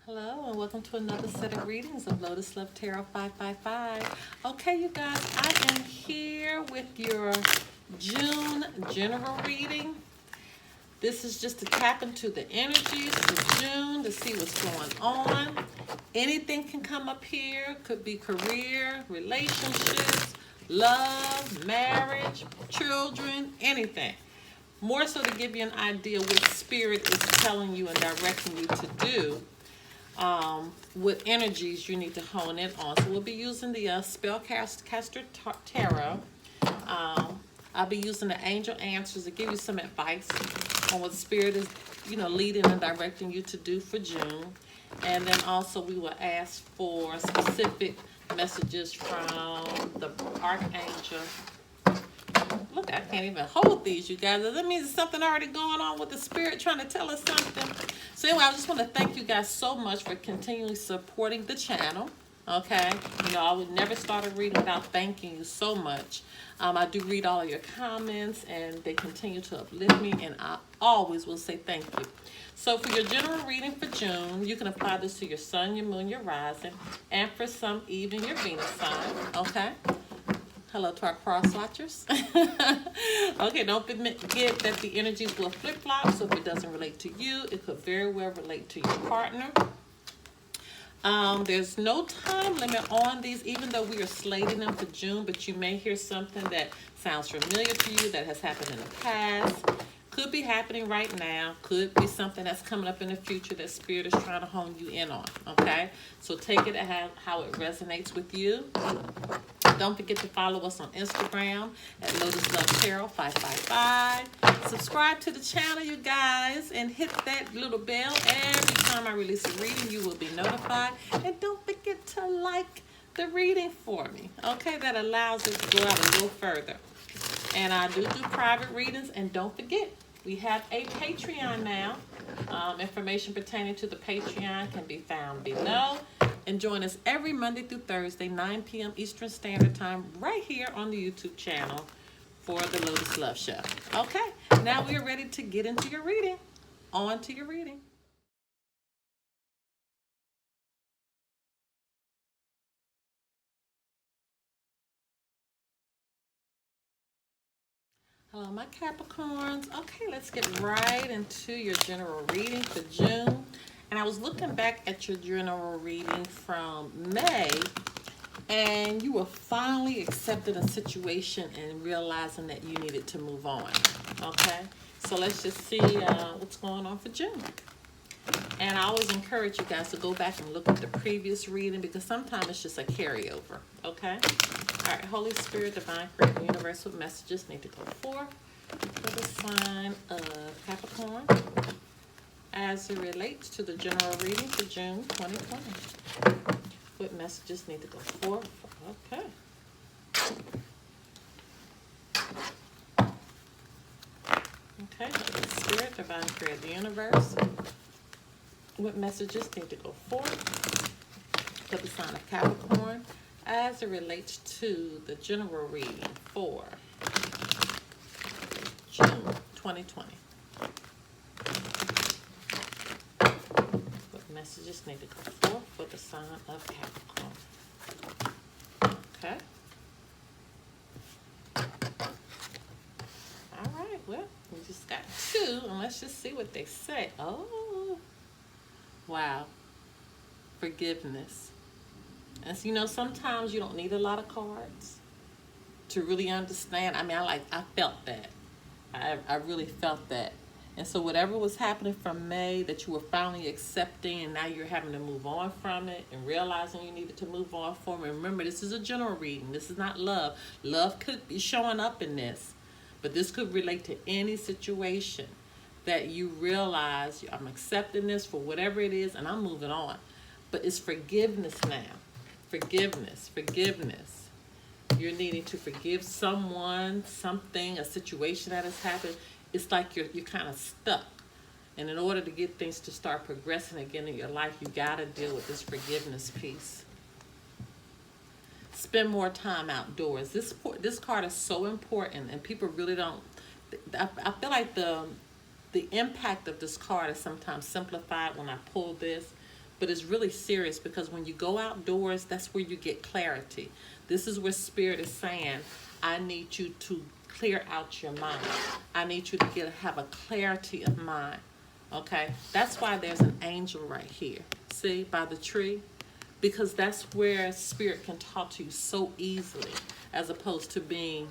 Hello and welcome to another set of readings of Lotus Love Tarot 555. Okay, you guys, I am here with your June general reading. This is just to tap into the energies for June to see what's going on. Anything can come up here. Could be career, relationships, love, marriage, children, anything. More so to give you an idea what spirit is telling you and directing you to do. With energies you need to hone in on. So we'll be using the Spellcaster Tarot. I'll be using the Angel Answers to give you some advice on what Spirit is, leading and directing you to do for June. And then also we will ask for specific messages from the Archangel. Look, I can't even hold these, you guys. That means there's something already going on with the Spirit trying to tell us something. So anyway, I just want to thank you guys so much for continually supporting the channel. Okay, I would never start a reading without thanking you so much. I do read all of your comments and they continue to uplift me, and I always will say thank you. So for your general reading for June, you can apply this to your sun, your moon, your rising, and for some even your Venus sign. Okay. Hello to our cross watchers. Okay, don't forget that the energies will flip-flop, so if it doesn't relate to you, it could very well relate to your partner. There's no time limit on these, even though we are slating them for June, but you may hear something that sounds familiar to you that has happened in the past. Could be happening right now. Could be something that's coming up in the future that Spirit is trying to hone you in on, okay? So take it how it resonates with you. Don't forget to follow us on Instagram at Lotus Love Tarot 555. Subscribe to the channel, you guys, and hit that little bell. Every time I release a reading, you will be notified. And don't forget to like the reading for me, okay? That allows it to go out a little further. And I do private readings. And don't forget, we have a Patreon now. Information pertaining to the Patreon can be found below. And join us every Monday through Thursday, 9 p.m. Eastern Standard Time, right here on the YouTube channel for the Lotus Love Show. Okay, now we are ready to get into your reading. On to your reading. Hello, my Capricorns. Okay, let's get right into your general reading for June. And I was looking back at your general reading from May, and you were finally accepting a situation and realizing that you needed to move on. Okay, so let's just see what's going on for June. And I always encourage you guys to go back and look at the previous reading, because sometimes it's just a carryover. Okay. All right, Holy Spirit, Divine Creator, Universal messages need to go forth for the sign of Capricorn as it relates to the general reading for June 2020. What messages need to go forth? Okay. Okay, Holy Spirit, Divine Creator, the Universe. What messages need to go forth for the sign of Capricorn as it relates to the general reading for June 2020. What messages need to go forth for the sign of Capricorn? Okay. All right, well, we just got two, and let's just see what they say. Oh, wow. Forgiveness. And so, sometimes you don't need a lot of cards to really understand. I mean, I felt that. I really felt that. And so whatever was happening from May that you were finally accepting, and now you're having to move on from it and realizing you needed to move on from it. Remember, this is a general reading. This is not love. Love could be showing up in this, but this could relate to any situation that you realize, I'm accepting this for whatever it is, and I'm moving on. But it's forgiveness now. Forgiveness. You're needing to forgive someone, something, a situation that has happened. It's like you're kind of stuck. And in order to get things to start progressing again in your life, you got to deal with this forgiveness piece. Spend more time outdoors. This card is so important, and people really don't. I feel like the impact of this card is sometimes simplified when I pull this. but it's really serious, because when you go outdoors, that's where you get clarity. This is where Spirit is saying, I need you to clear out your mind. I need you to have a clarity of mind. Okay? That's why there's an angel right here. See, by the tree? Because that's where Spirit can talk to you so easily, as opposed to being,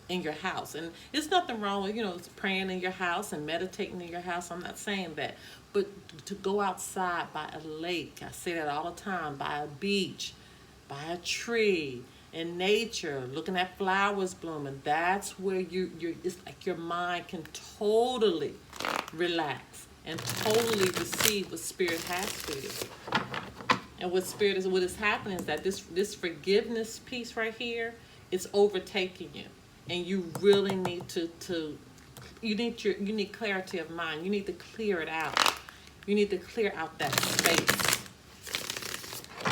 in your house. And there's nothing wrong with, praying in your house and meditating in your house. I'm not saying that. But to go outside by a lake, I say that all the time, by a beach, by a tree, in nature, looking at flowers blooming, that's where it's like your mind can totally relax and totally receive what Spirit has for you. And what is happening is that this forgiveness piece right here is overtaking you, and you really need you need clarity of mind. You need to clear it out. You need to clear out that space.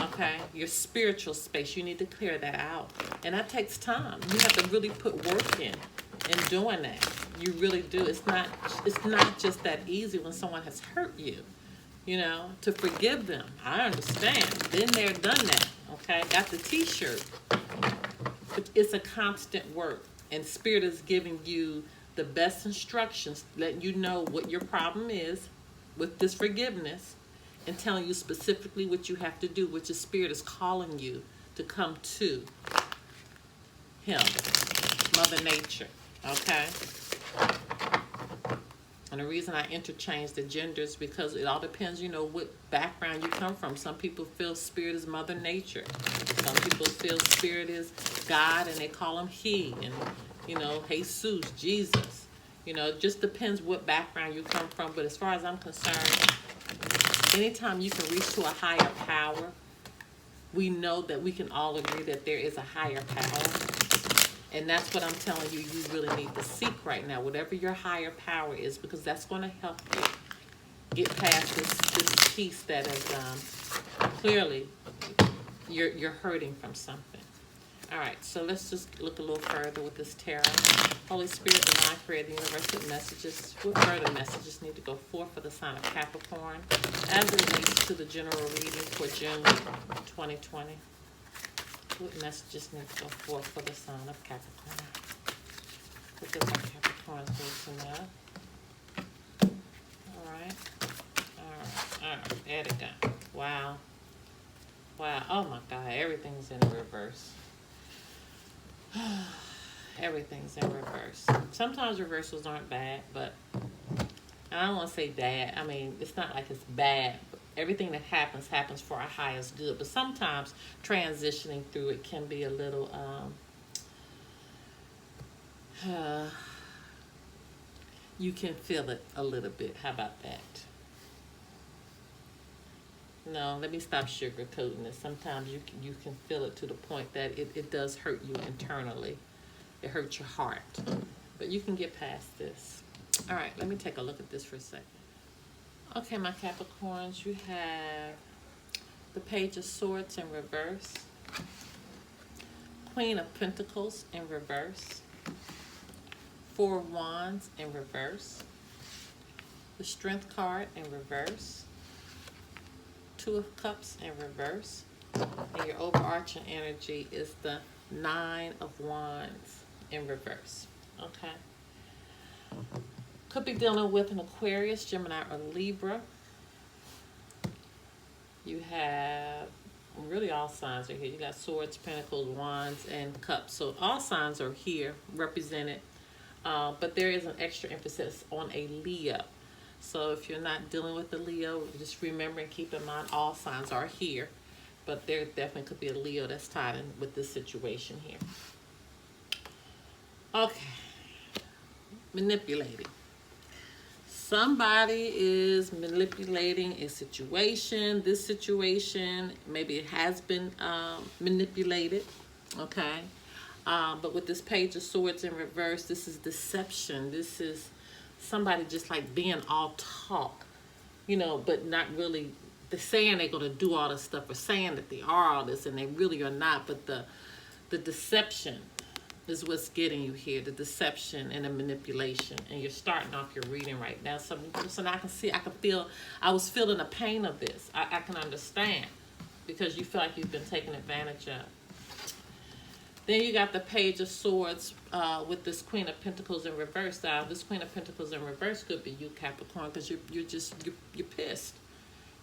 Okay, your spiritual space. You need to clear that out, and that takes time. You have to really put work in doing that. You really do. It's not just that easy when someone has hurt you. To forgive them. I understand. Been there, done that. Okay? Got the t-shirt. But it's a constant work. And Spirit is giving you the best instructions, letting you know what your problem is with this forgiveness, and telling you specifically what you have to do, which the Spirit is calling you to come to Him, Mother Nature. Okay? And the reason I interchange the genders, because it all depends, what background you come from. Some people feel Spirit is Mother Nature. Some people feel Spirit is God, and they call Him He. And, Jesus, Jesus. It just depends what background you come from. But as far as I'm concerned, anytime you can reach to a higher power, we know that we can all agree that there is a higher power. And that's what I'm telling you, you really need to seek right now, whatever your higher power is, because that's going to help you get past this piece that is clearly you're hurting from something. All right, so let's just look a little further with this tarot. Holy Spirit, Divine Creator, Universal messages. What further messages need to go forth for the sign of Capricorn as it relates to the general reading for June 2020? What messages need to go forth for the sign of Capricorn? What does our Capricorns need to know? All right. There it go. Wow. Oh my God, everything's in reverse. Everything's in reverse. Sometimes reversals aren't bad, but I don't want to say bad. I mean, it's not like it's bad. Everything that happens for our highest good. But sometimes transitioning through it can be a little, you can feel it a little bit. How about that? No, let me stop sugarcoating it. Sometimes you can feel it to the point that it does hurt you internally. It hurts your heart. But you can get past this. All right, let me take a look at this for a second. Okay, my Capricorns, you have the Page of Swords in reverse, Queen of Pentacles in reverse, Four of Wands in reverse, the Strength card in reverse, Two of Cups in reverse, and your overarching energy is the Nine of Wands in reverse. Okay. Could be dealing with an Aquarius, Gemini, or Libra. You have, really all signs are here. You got Swords, Pentacles, Wands, and Cups. So all signs are here represented. But there is an extra emphasis on a Leo. So if you're not dealing with a Leo, just remember and keep in mind all signs are here. But there definitely could be a Leo that's tied in with this situation here. Okay. Manipulating. Somebody is manipulating a situation. This situation, maybe it has been manipulated, okay? But with this Page of Swords in reverse, this is deception. This is somebody just like being all talk, but not really. They're saying they're going to do all this stuff, or saying that they are all this, and they really are not. But the deception is what's getting you here, the deception and the manipulation. And you're starting off your reading right now. So now I can see, I can feel, I was feeling the pain of this. I can understand because you feel like you've been taken advantage of. Then you got the Page of Swords with this Queen of Pentacles in reverse. This Queen of Pentacles in reverse could be you, Capricorn, because you're pissed.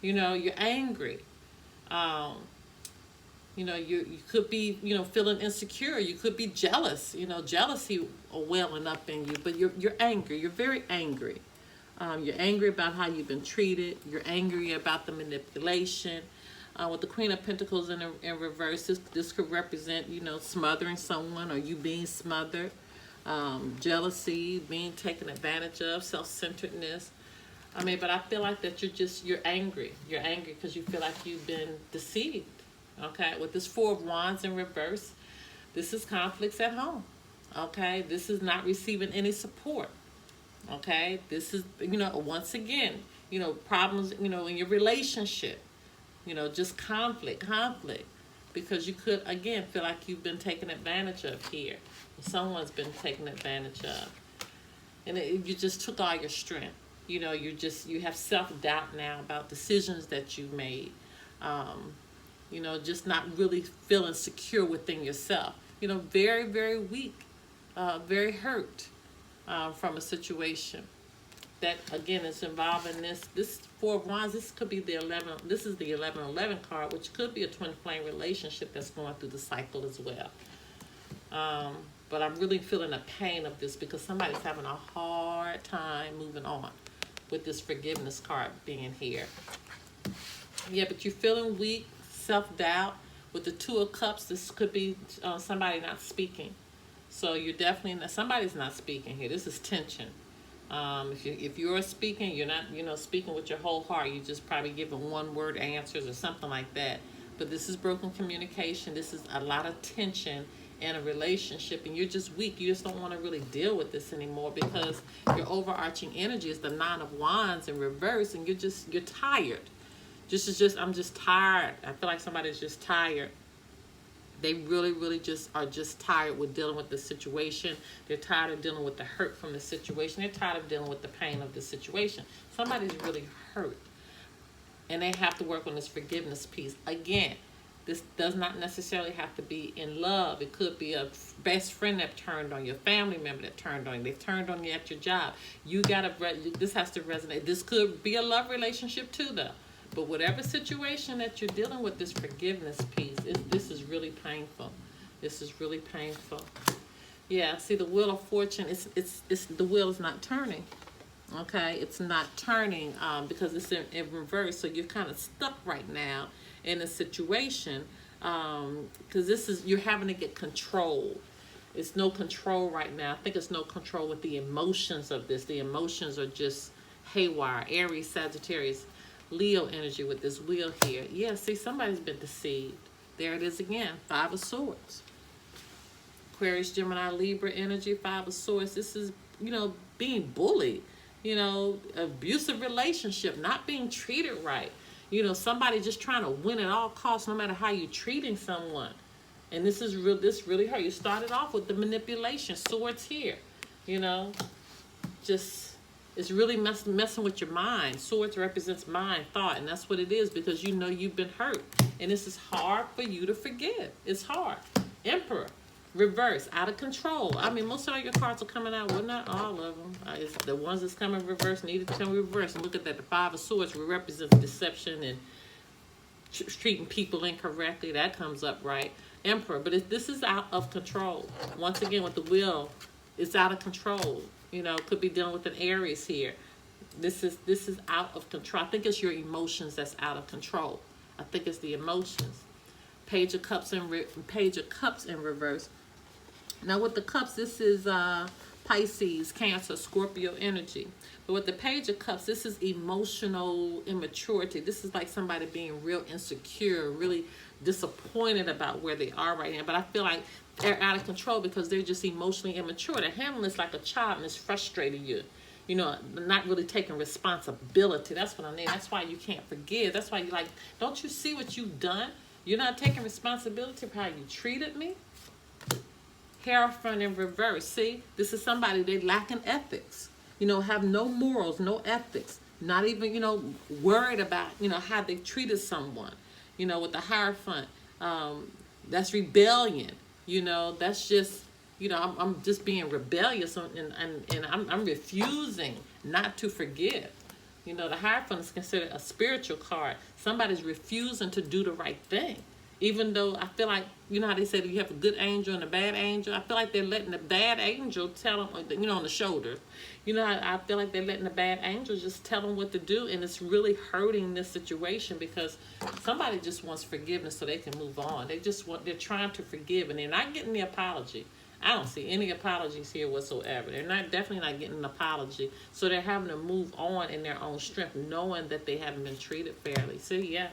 You know, you're angry. You know, you could be, you know, feeling insecure. You could be jealous. You know, jealousy welling up in you. But you're angry. You're very angry. You're angry about how you've been treated. You're angry about the manipulation. With the Queen of Pentacles in reverse, this could represent, you know, smothering someone or you being smothered. Jealousy, being taken advantage of, self-centeredness. I mean, but I feel like that you're angry. You're angry because you feel like you've been deceived. Okay, with this Four of Wands in reverse, this is conflicts at home. Okay, this is not receiving any support. Okay, this is, you know, once again, you know, problems, you know, in your relationship. You know, just conflict. Because you could, again, feel like you've been taken advantage of here. Someone's been taken advantage of. And you just took all your strength. You know, you have self-doubt now about decisions that you made. You know, just not really feeling secure within yourself. You know, very, very weak, very hurt from a situation. That, again, is involving this Four of Wands. This could be the 11. This is the 1111 card, which could be a twin flame relationship that's going through the cycle as well. But I'm really feeling the pain of this because somebody's having a hard time moving on with this forgiveness card being here. Yeah, but you're feeling weak, self-doubt. With the Two of Cups, this could be somebody not speaking. So you're definitely, somebody's not speaking here. This is tension. If you're speaking, you're not, you know, speaking with your whole heart. You're just probably giving one-word answers or something like that. But this is broken communication. This is a lot of tension in a relationship, and you're just weak. You just don't want to really deal with this anymore because your overarching energy is the Nine of Wands in reverse, and you're tired. I'm just tired. I feel like somebody's just tired. They really, really are just tired with dealing with the situation. They're tired of dealing with the hurt from the situation. They're tired of dealing with the pain of the situation. Somebody's really hurt. And they have to work on this forgiveness piece. Again, this does not necessarily have to be in love. It could be a best friend that turned on you, a family member that turned on you. They turned on you at your job. This has to resonate. This could be a love relationship too, though. But whatever situation that you're dealing with, this forgiveness piece, this is really painful. This is really painful. Yeah, see the Wheel of Fortune, the wheel is not turning. Okay, it's not turning because it's in reverse. So you're kind of stuck right now in a situation because you're having to get control. It's no control right now. I think it's no control with the emotions of this. The emotions are just haywire. Aries, Sagittarius, Leo energy with this wheel here. Yeah, see, somebody's been deceived. There it is again, Five of Swords. Aquarius, Gemini, Libra energy, Five of Swords. This is, you know, being bullied. You know, abusive relationship, not being treated right. You know, somebody just trying to win at all costs, no matter how you're treating someone. And this really hurt. You started off with the manipulation, swords here. You know, it's really messing with your mind. Swords represents mind, thought, and that's what it is because you know you've been hurt. And this is hard for you to forgive. It's hard. Emperor, reverse, out of control. I mean, most of your cards are coming out. Well, not all of them. It's the ones that's coming reverse needed to come reverse. And look at that. The Five of Swords represents deception and treating people incorrectly. That comes up right. Emperor, but this is out of control. Once again, with the wheel, it's out of control. You know, could be dealing with an Aries here. This is out of control. I think it's your emotions that's out of control. I think it's the emotions. Page of Cups in reverse. Now with the Cups, this is Pisces, Cancer, Scorpio energy. But with the Page of Cups, this is emotional immaturity. This is like somebody being real insecure, really disappointed about where they are right now. But I feel like they're out of control because they're just emotionally immature. They're handling this like a child and it's frustrating you. You know, not really taking responsibility. That's what I mean. That's why you can't forgive. That's why you're like, don't you see what you've done? You're not taking responsibility for how you treated me. Hierophant in reverse. See, this is somebody, they lacking ethics. You know, have no morals, no ethics. Not even, you know, worried about, you know, how they treated someone. You know, with the Hierophant, that's rebellion. You know, that's just, you know, I'm just being rebellious, and I'm refusing not to forgive. You know, the Hierophant is considered a spiritual card. Somebody's refusing to do the right thing. Even though I feel like, you know how they say that you have a good angel and a bad angel? I feel like they're letting the bad angel tell them, you know, on the shoulder. You know, I feel like they're letting the bad angel just tell them what to do, and it's really hurting this situation because somebody just wants forgiveness so they can move on. They're trying to forgive, and they're not getting the apology. I don't see any apologies here whatsoever. They're definitely not getting an apology. So they're having to move on in their own strength, knowing that they haven't been treated fairly. See, yeah.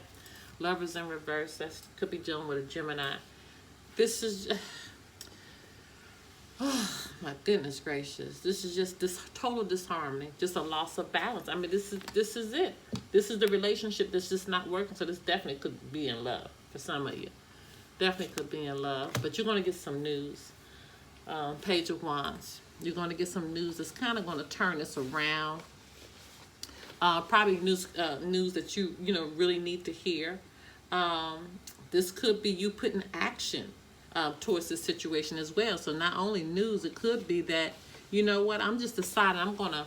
Lovers in reverse. That could be dealing with a Gemini. This is, oh my goodness gracious. This is just this total disharmony, just a loss of balance. I mean, this is it. This is the relationship that's just not working. So this definitely could be in love for some of you. Definitely could be in love. But you're going to get some news. Page of Wands. You're going to get some news that's kind of going to turn this around. Probably news that you know really need to hear. This could be you putting action towards this situation as well. So not only news, it could be that, you know what, I'm just deciding I'm going to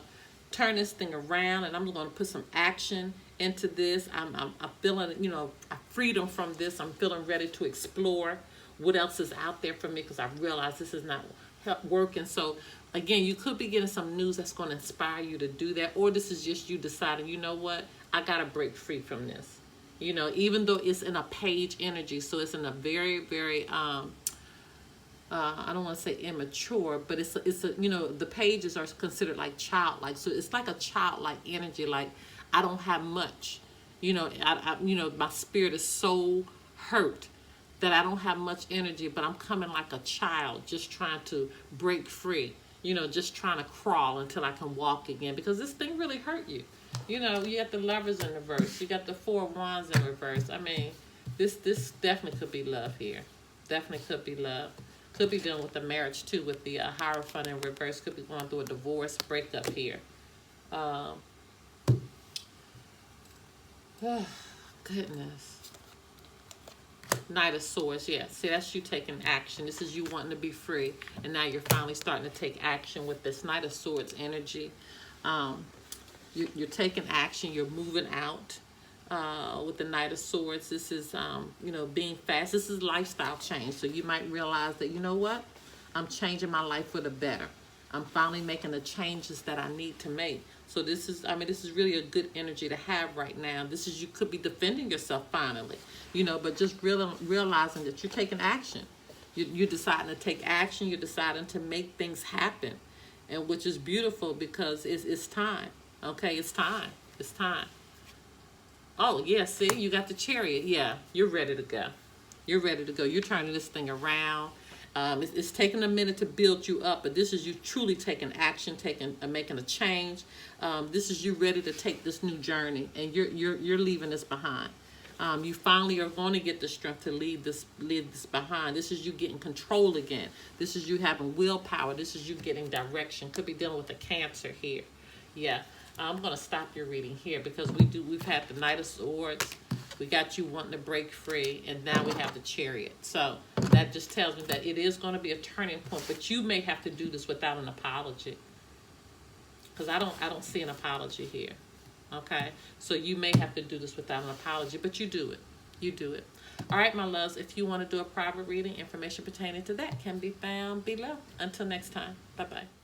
turn this thing around and I'm going to put some action into this. I'm feeling, you know, freedom from this. I'm feeling ready to explore what else is out there for me because I realize this is not working. So again, you could be getting some news that's going to inspire you to do that, or this is just you deciding, you know what, I got to break free from this. You know, even though it's in a page energy, so it's in a very, very, I don't want to say immature, but it's a, you know, the pages are considered like childlike. So it's like a childlike energy, like I don't have much. You know, you know, my spirit is so hurt that I don't have much energy, but I'm coming like a child, just trying to break free. You know, just trying to crawl until I can walk again because this thing really hurt you. You know, you got the Lovers in reverse. You got the Four of Wands in reverse. I mean, this definitely could be love here. Definitely could be love. Could be dealing with the marriage too, with the Hierophant in reverse. Could be going through a divorce, breakup here. Oh, goodness. Knight of Swords, yeah. See, that's you taking action. This is you wanting to be free, and now you're finally starting to take action with this Knight of Swords energy. You're taking action. You're moving out with the Knight of Swords. This is, you know, being fast. This is lifestyle change. So you might realize that, you know what? I'm changing my life for the better. I'm finally making the changes that I need to make. So this is, I mean, this is really a good energy to have right now. This is, you could be defending yourself finally, you know, but just realizing that you're taking action. You're deciding to take action. You're deciding to make things happen, and which is beautiful because it's time. Okay, it's time. It's time. Oh, yeah, see, you got the Chariot. Yeah, you're ready to go. You're ready to go. You're turning this thing around. It's taking a minute to build you up, but this is you truly taking action, making a change. This is you ready to take this new journey, and you're leaving this behind. You finally are going to get the strength to leave this behind. This is you getting control again. This is you having willpower. This is you getting direction. Could be dealing with a Cancer here. Yeah. I'm going to stop your reading here because we've had the Knight of Swords. We got you wanting to break free, and now we have the Chariot. So that just tells me that it is going to be a turning point, but you may have to do this without an apology because I don't see an apology here. Okay, so you may have to do this without an apology, but you do it. You do it. All right, my loves, if you want to do a private reading, information pertaining to that can be found below. Until next time, bye-bye.